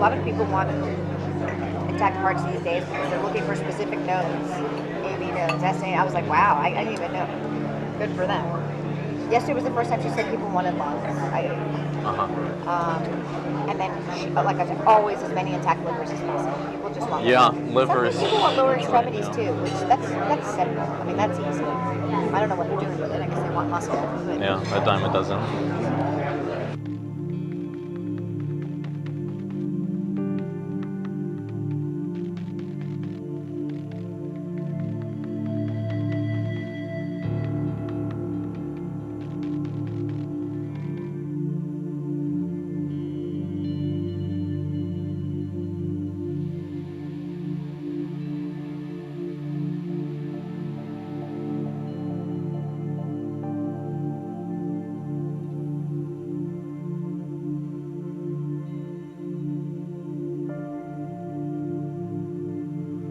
lot of people want intact parts these days because they're looking for specific nodes. AB nodes, SA. I was like, wow, I didn't even know. Good for them. Yesterday was the first time she said people wanted lungs. And then, like I said, always as many intact livers as possible. People just want livers. Some people want lower extremities too, which that's simple. I mean, that's easy. I don't know what they're doing with it. I guess they want muscle. But Yeah, a dime a dozen.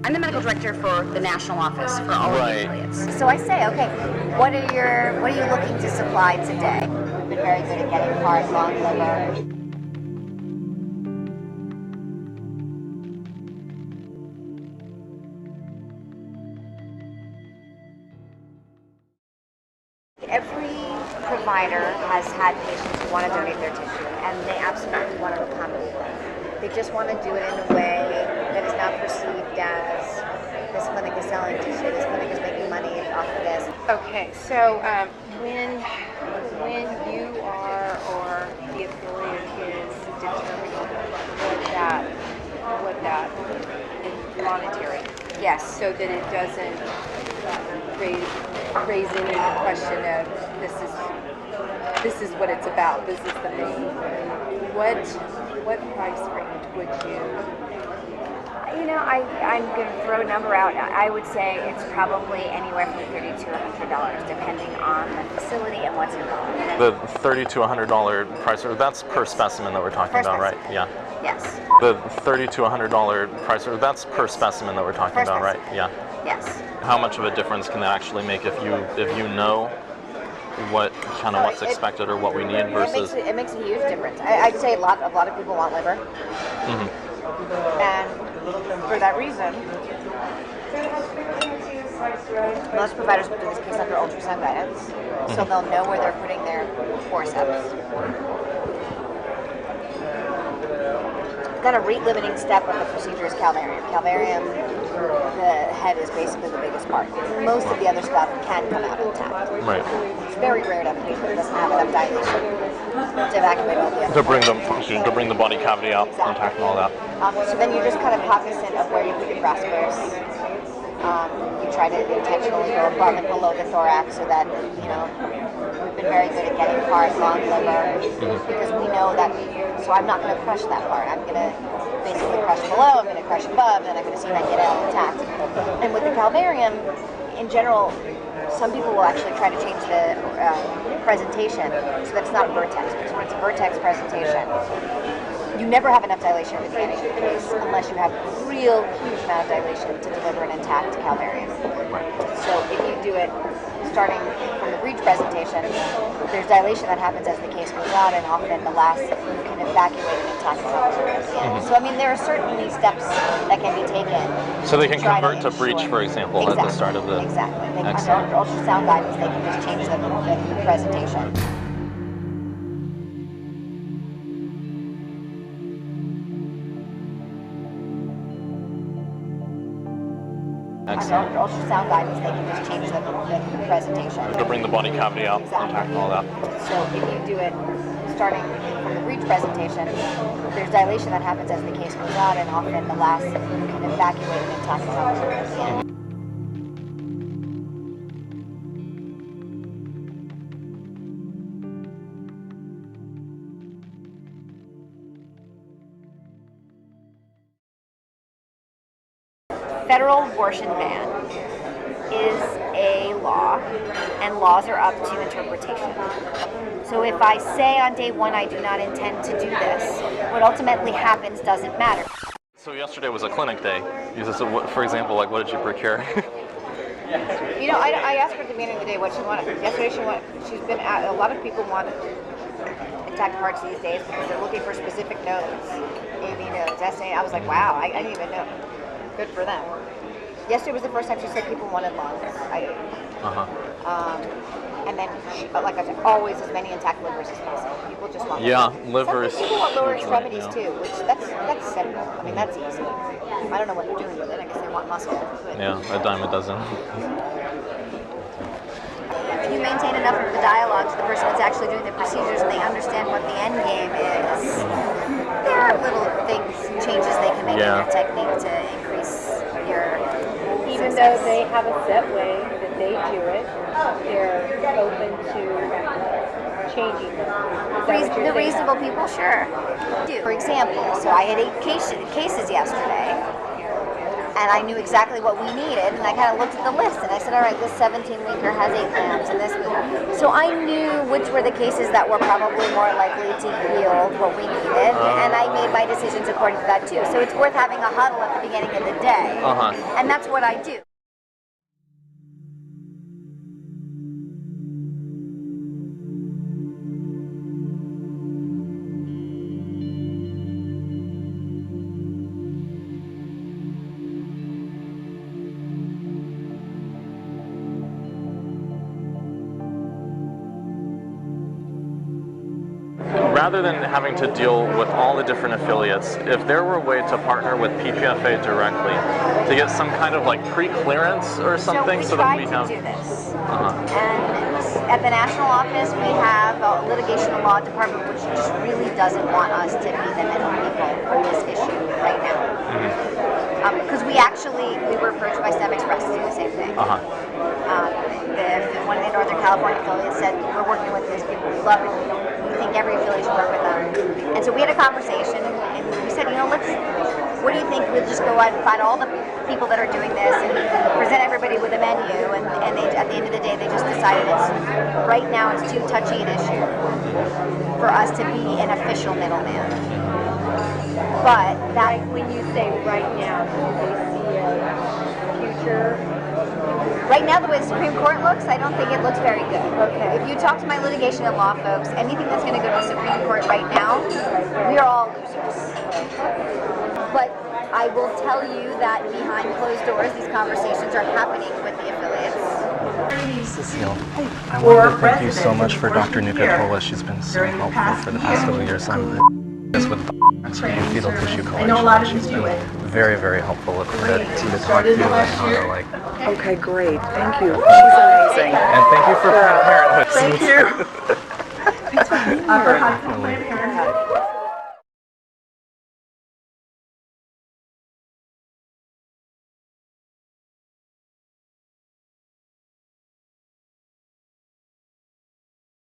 I'm the medical director for the national office for all of the affiliates. So I say, okay, what are you looking to supply today? We've been very good at getting heart, lung, liver. Every provider has had patients who want to donate their tissue, and they absolutely want to accommodate them. They just want to do it in a way that is not perceived as this clinic is selling tissue, this clinic is making money off of this. Okay, so when you are or the affiliate is determining what that is monetary, Yes. so that it doesn't raise any question of this is what it's about. This is the main. What price range would you? You know, I'm going to throw a number out. I would say it's probably anywhere from $30 to $100, depending on the facility and what's involved. The $30 to $100 price, that's per specimen that we're talking about, right? Yeah. Yes. The $30 to $100 price, that's per specimen that we're talking about, right? Yeah. Yes. How much of a difference can that actually make if you know what's expected or what we need versus? It makes a huge difference. I'd say a lot of people want liver, and for that reason, most providers will do this case under ultrasound guidance, so they'll know where they're putting their forceps. Then a rate-limiting step of the procedure is calvarium. Calvarium, the head is basically the biggest part. Most of the other stuff can come out intact. Right. It's very rare to have a patient that doesn't have enough dilation to evacuate all the other To bring the body cavity out intact and all that. So then you're just kind of cognizant of where you put your graspers. You try to intentionally go above and below the thorax so that, we've been very good at getting heart, lung, liver, because we know that, so I'm not going to crush that part. I'm going to basically crush below, I'm going to crush above, and I'm going to see that get out intact. And with the calvarium, in general, some people will actually try to change the presentation so that it's not a vertex, because when it's a vertex presentation, you never have enough dilation at the beginning of the case unless you have a real huge amount of dilation to deliver an intact calvarium. So if you do it starting from the breech presentation, there's dilation that happens as the case goes on, and often the last you can evacuate an intact calvarium. So I mean, there are certainly steps that can be taken. So they can convert to breech, for example, at the start of the. Exactly. Under ultrasound guidance, they can just change the presentation. Under ultrasound guidance, they can just change the presentation. To bring the body cavity out intact and all that. So if you do it starting from the breech presentation, there's dilation that happens as the case goes on, and often the last you can evacuate an intact calvarium. Federal abortion ban is a law, and laws are up to interpretation. So if I say on day one I do not intend to do this, what ultimately happens doesn't matter. So yesterday was a clinic day. For example, what did you procure? I asked her at the beginning of the day what she wanted. Yesterday she's been at, a lot of people want intact hearts these days because they're looking for specific nodes, AV nodes, SA. I was like, wow, I didn't even know. Good for them. Yesterday was the first time she said people wanted lungs. And then, like I said, always as many intact livers as possible. People just want livers. Some people want lower extremities too, which that's simple. I mean, that's easy. I don't know what they're doing with it. I guess they want muscle. But Yeah, a dime a dozen. if you maintain enough of the dialogue to the person that's actually doing the procedures and they understand what the end game is, there are little things, changes they can make in their technique to increase your Even success. though they have a set way that they do it, they're open to changing it. Is that what you're The saying? reasonable people, sure. For example, so I had 8 cases yesterday, and I knew exactly what we needed, and I kind of looked at the list, and I said, all right, this 17-liter has 8 lambs, and this. So I knew which were the cases that were probably more likely to yield what we needed, and I made my decisions according to that too. So it's worth having a huddle at the beginning of the day, and that's what I do. Rather than having to deal with all the different affiliates, if there were a way to partner with PPFA directly to get some kind of like pre-clearance or something, so that we have. So we tried to do this, and at the national office we have a litigation and law department which just really doesn't want us to be the middle people for this issue right now. Because we were approached by STEM Express to do the same thing. One of the Northern California affiliates said, we're working with these people, we love it, we think every affiliate should work with them. And so we had a conversation, and we said, what do you think, we'll just go out and find all the people that are doing this and present everybody with a menu, and they, at the end of the day, they just decided right now it's too touchy an issue for us to be an official middleman. But that, When you say right now, do they see a future? right now, the way the Supreme Court looks, I don't think it looks very good. Okay. If you talk to my litigation and law folks, anything that's going to go to the Supreme Court right now, we are all losers. But I will tell you that behind closed doors, these conversations are happening with the affiliates. Cecile, I wanted to thank you so much for Dr. Nuka-Cola. She's been so helpful for the past couple of years. I'm this with fetal tissue collection. She's been very, very helpful with who to talk to and how to like. Okay, great. Thank you. She's amazing. And thank you for Planned Parenthood. Thank you. Definitely.